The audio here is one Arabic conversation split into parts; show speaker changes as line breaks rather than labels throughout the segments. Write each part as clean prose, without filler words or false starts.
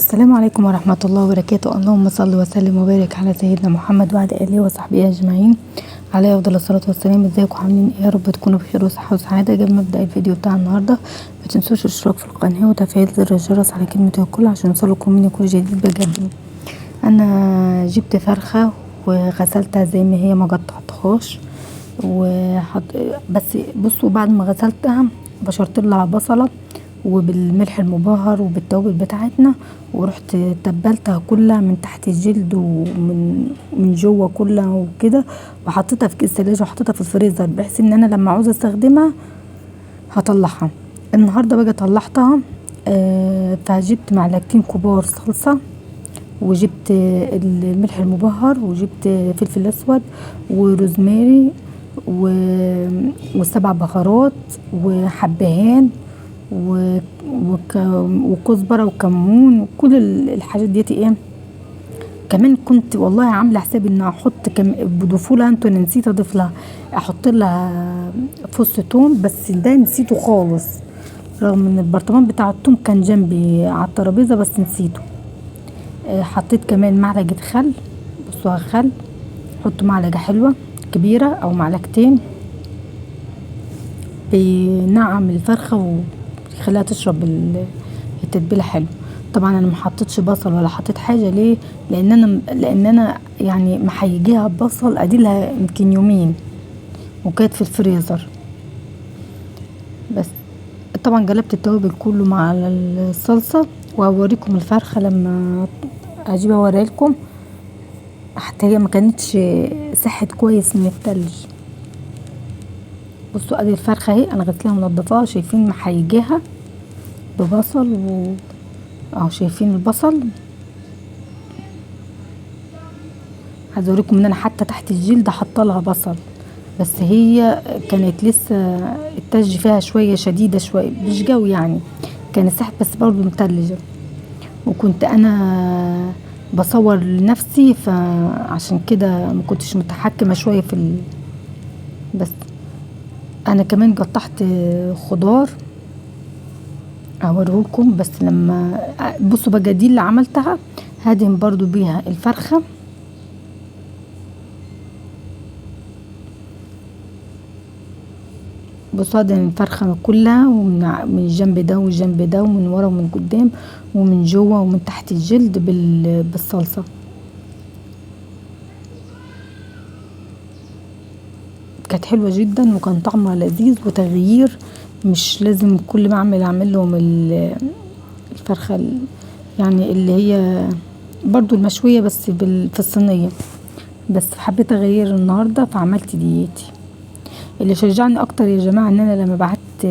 السلام عليكم ورحمة الله وبركاته. اللهم صل وسلم وبارك على سيدنا محمد وعلى آله وصحبه أجمعين عليه أفضل الصلاة والسلام. ازيكم عاملين ايه؟ يا رب تكونوا بخير وصحة وسعادة. قبل ما ابدأ الفيديو بتاع النهاردة ما تنسوش الاشتراك في القناة وتفعيل زر الجرس على كلمة الكل عشان يوصلكم مني كل جديد بجد. انا جبت فرخة وغسلتها زي ما هي، ما قطعتهاش بس بصوا، بعد ما غسلتها بشرت لها بصلة وبالملح المبهر وبالتوابل بتاعتنا، ورحت تبلتها كلها من تحت الجلد ومن جوه كلها وكده، وحطيتها في كيس ثلاجه وحطيتها في الفريزر بحيث ان انا لما عاوزه استخدمها هطلعها. النهارده بقى طلعتها. فجبت معلقتين كبار صلصه، وجبت الملح المبهر، وجبت فلفل اسود وروزماري وسبع بهارات وحبهان وكزبره وكمون وكل الحاجات ديتي ايه. كمان كنت والله عامله حسابي ان احط بضيفوا لها، انتوا نسيت اضيف لها، احط لها فص ثوم، بس ده نسيته خالص، رغم ان البرطمان بتاع الثوم كان جنبي على الترابيزه بس نسيته. حطيت كمان معلقه خل، بصوا خل، حطوا معلقه حلوه كبيره او معلقتين، بينعم الفرخه ويخليها تشرب التتبيله حلو. طبعا انا ما حطيتش بصل ولا حطيت حاجه، ليه؟ لان انا يعني محيجيها ببصل اديلها يمكن يومين وكانت في الفريزر. بس طبعا قلبت التوابل كله مع الصلصه، وهوريكم الفرخه لما اجيبها اوريها لكم، حتى هي ما كانتش صحت كويس من التلج. بصوا ادي الفرخه اهي، انا غسلها منضفاها، شايفين محيجيها ببصل اهو، شايفين البصل. عايزه اوريكم ان انا حتى تحت الجلد حاطه لها بصل، بس هي كانت لسه التلج فيها شويه شديده، شويه مش قوي يعني، كانت ساحت بس برضه متلجه، وكنت انا بصور لنفسي فعشان كده ما كنتش متحكمه شويه بس انا كمان قطعت خضار اوريهولكم. بس لما بصوا بقى دي اللي عملتها، هدهن برضو بيها الفرخه. بصوا هدهن الفرخه كلها، ومن الجنب ده والجنب ده، ومن ورا ومن قدام ومن جوه ومن تحت الجلد بالصلصه. كانت حلوه جدا وكان طعمها لذيذ وتغيير، مش لازم كل ما اعمل لهم الفرخه يعني اللي هي برضو المشويه بس في الصينيه، بس حبيت اغير النهارده فعملت ديتي. اللي شجعني اكتر يا جماعه ان انا لما بعت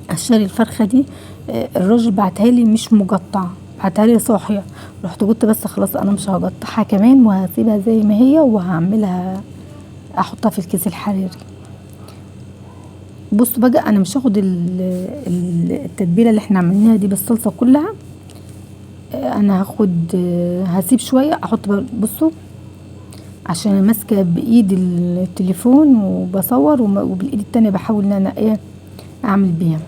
اشتري الفرخه دي، الراجل بعتها لي مش مقطعه، بعتها لي صاحيه، رحت قلت بس خلاص انا مش هقطعها كمان وهسيبها زي ما هي، وهعملها احطها في الكيس الحراري. بصوا بقى انا مش هاخد التتبيله اللي احنا عملناها دي بالصلصه كلها، انا هسيب شويه احط. بصوا عشان ماسكه بايد التليفون وبصور، وبالايد التانية بحاول ان انا ايه اعمل بيها.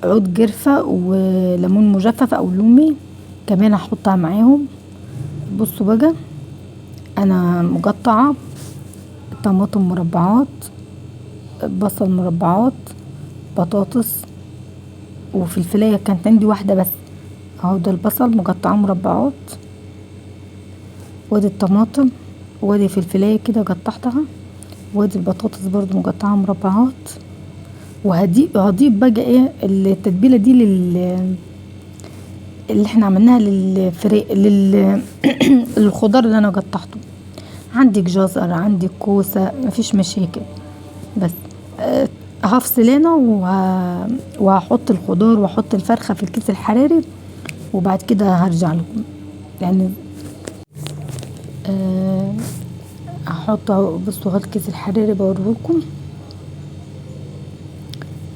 عود قرفه وليمون مجفف او لومي كمان هحطها معاهم. بصوا بقى انا مقطعه طماطم مربعات، بصل مربعات، بطاطس، وفلفلايه كانت عندي واحده بس اهو، ده البصل مقطعه مربعات، وادي الطماطم، وادي فلفلايه كده قطعتها، وادي البطاطس برضو مقطعه مربعات. وهضيف بقى ايه التتبيله دي اللي احنا عملناها للخضار اللي انا قطعته. عندك جزر، عندك كوسه، مفيش مشاكل. بس هفصل انا وهحط الخضار واحط الفرخه في الكيس الحراري، وبعد كده هرجع لكم يعني. هحط بصوا هذا الكيس الحراري بوريكم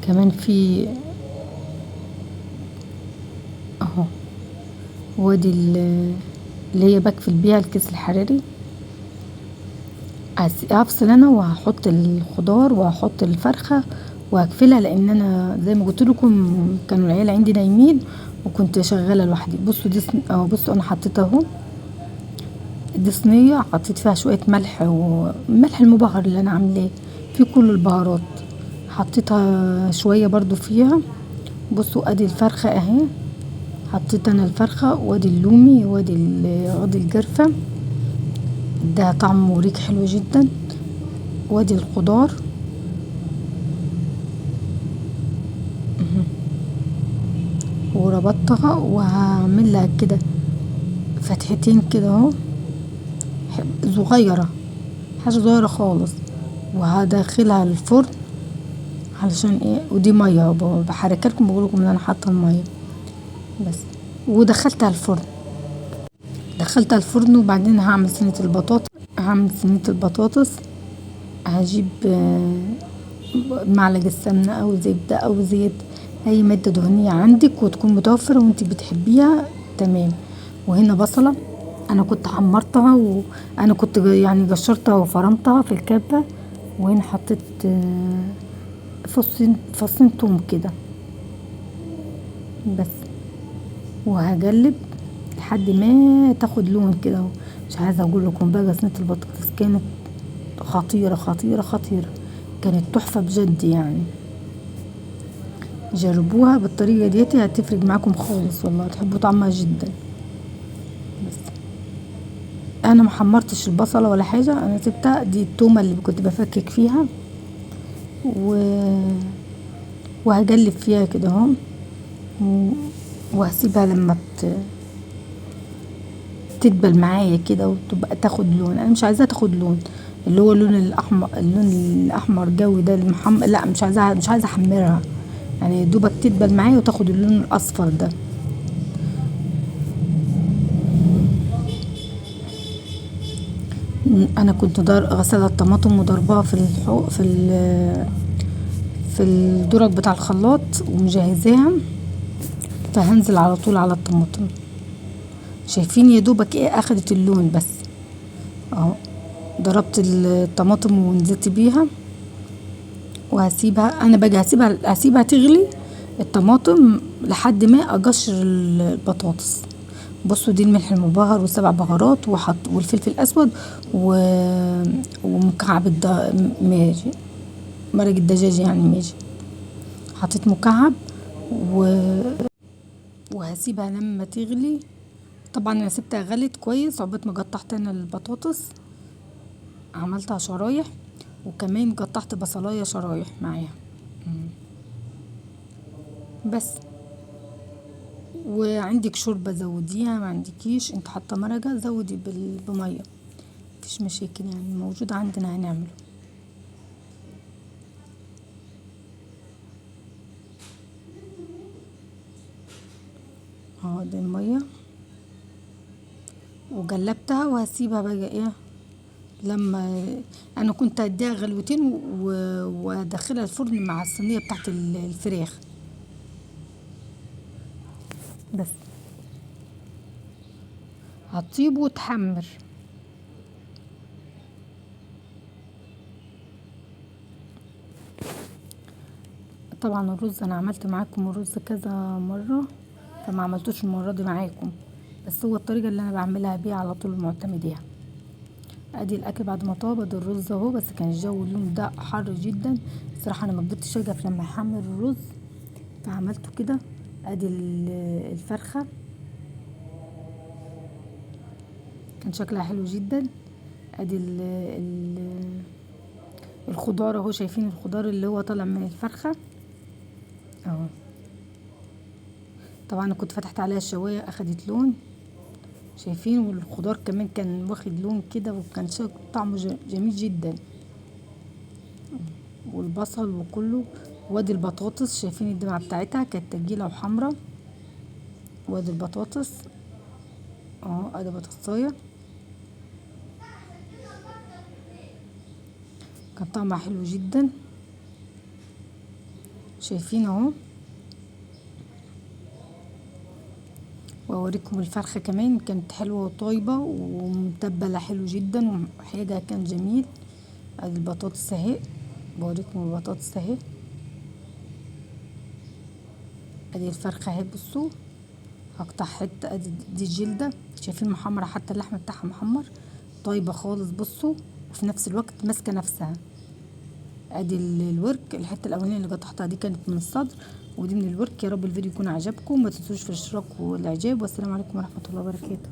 كمان في اهو، وادي اللي هي بكفل بيها الكيس الحراري. هفصل انا وهحط الخضار وهحط الفرخه وهقفلها لان انا زي ما قلت لكم كانوا العيال عندي نايمين وكنت شغاله لوحدي. بصوا دي اهو، بصوا انا حطيت اهو، دي صينيه حطيت فيها شويه ملح وملح المبهر اللي انا عاملاه في كل البهارات، حطيتها شويه برضو فيها. بصوا ادي الفرخه اهي، حطيت انا الفرخه وادي اللومي وادي عود الجرفه، ده طعم وريق حلو جدا، وادي الخضار وربطتها وهعمل لها كده فتحتين كده اهو صغيره، حاجه صغيره خالص، وهدخلها الفرن علشان ايه. ودي ميه بحرك لكم، بقول لكم ان انا حاطه الميه بس. ودخلتها الفرن، دخلتها الفرن وبعدين هعمل صينيه البطاطس. هعمل صينيه البطاطس، هجيب معلقه سمنه او زبده او زيت، اي ماده دهنيه عندك وتكون متوفره وانت بتحبيها تمام. وهنا بصله انا كنت حمرتها وانا كنت يعني قشرتها وفرمتها في الكبه. وهنا حطيت فصين توم كده بس، وهقلب لحد ما تاخد لون كده اهو. مش عايزه اقول لكم بقى صينيه البطاطس كانت خطيره خطيره خطيره، كانت تحفه بجد يعني. جربوها بالطريقه ديتي هتفرق معاكم خالص والله، هتحبوا طعمها جدا. بس انا ما حمرتش البصله ولا حاجه، انا سبتها دي التومه اللي كنت بفكك فيها وهقلب فيها كده اهو، وهسيبها لما تدبل معايا كده وتبقى تاخد لون. انا مش عايزاها تاخد لون اللي هو اللون الاحمر، اللون الاحمر جوي ده لا مش عايزاها، مش عايزه احمرها يعني، دوبك تدبل معايا وتاخد اللون الاصفر ده. انا كنت غسله الطماطم وضربها في الدرج بتاع الخلاط ومجهزاها، فهنزل على طول على الطماطم. شايفين يا دوبك ايه اخدت اللون بس اهو. ضربت الطماطم ونزلت بيها وهسيبها، انا باجي هسيبها تغلي الطماطم لحد ما اقشر البطاطس. بصوا دي الملح المبهر والسبع بهارات والفلفل الاسود ومكعب ماجي، مرق الدجاج يعني ماجي، حطيت مكعب وهسيبها لما تغلي. طبعا انا سبتها غلت كويس عقبال ما قطعت انا البطاطس، عملتها شرايح وكمان قطعت بصلايه شرايح معاها بس. وعندك شوربه زوديها، ما عندكيش انت حاطه مرقه زودي بميه، مفيش مشاكل يعني، موجود عندنا هنعمله. اهو دي الميه وجلبتها وهسيبها بقى ايه لما انا كنت هديها غلوتين وادخلها الفرن مع الصينيه بتاعت الفراخ بس، هتطيب وتحمر. طبعا الرز انا عملت معاكم الرز كذا مره، فما عملتوش المره دي معاكم، بس هو الطريقه اللي انا بعملها بيها على طول معتمديها. ادي الاكل بعد ما طاب، ادي الرز اهو، بس كان الجو اليوم ده حر جدا الصراحه، انا ما قدرتش اقف لما احمر الرز فعملته كده. ادي الفرخه كان شكلها حلو جدا. ادي الخضار اهو، شايفين الخضار اللي هو طالع من الفرخه اهو. طبعا انا كنت فتحت عليها الشوايه اخدت لون، شايفين، والخضار كمان كان واخد لون كده وكان طعمه جميل جدا، والبصل وكله. وادي البطاطس شايفين الدمعه بتاعتها كانت تجيله وحمرا، وادي البطاطس اهو، ادي بطاطسايه كان طعمها حلو جدا، شايفين اهو. واوريكم الفرخه كمان كانت حلوه وطيبه ومتبله حلو جدا وحاجه كان جميل. ادي البطاطس اهي، بوريكم البطاطس اهي ادي الفرخه اهي بصوا، هقطع حته. ادي دي الجلده، شايفين محمره، حتى اللحم بتاعها محمر، طيبه خالص بصوا، وفي نفس الوقت ماسكه نفسها. ادي الورك، الحته الاولانيه اللي قطعتها دي كانت من الصدر، ودي من الورك. يا رب الفيديو يكون عجبكم، ما تنسوش في الاشتراك والاعجاب، والسلام عليكم ورحمه الله وبركاته.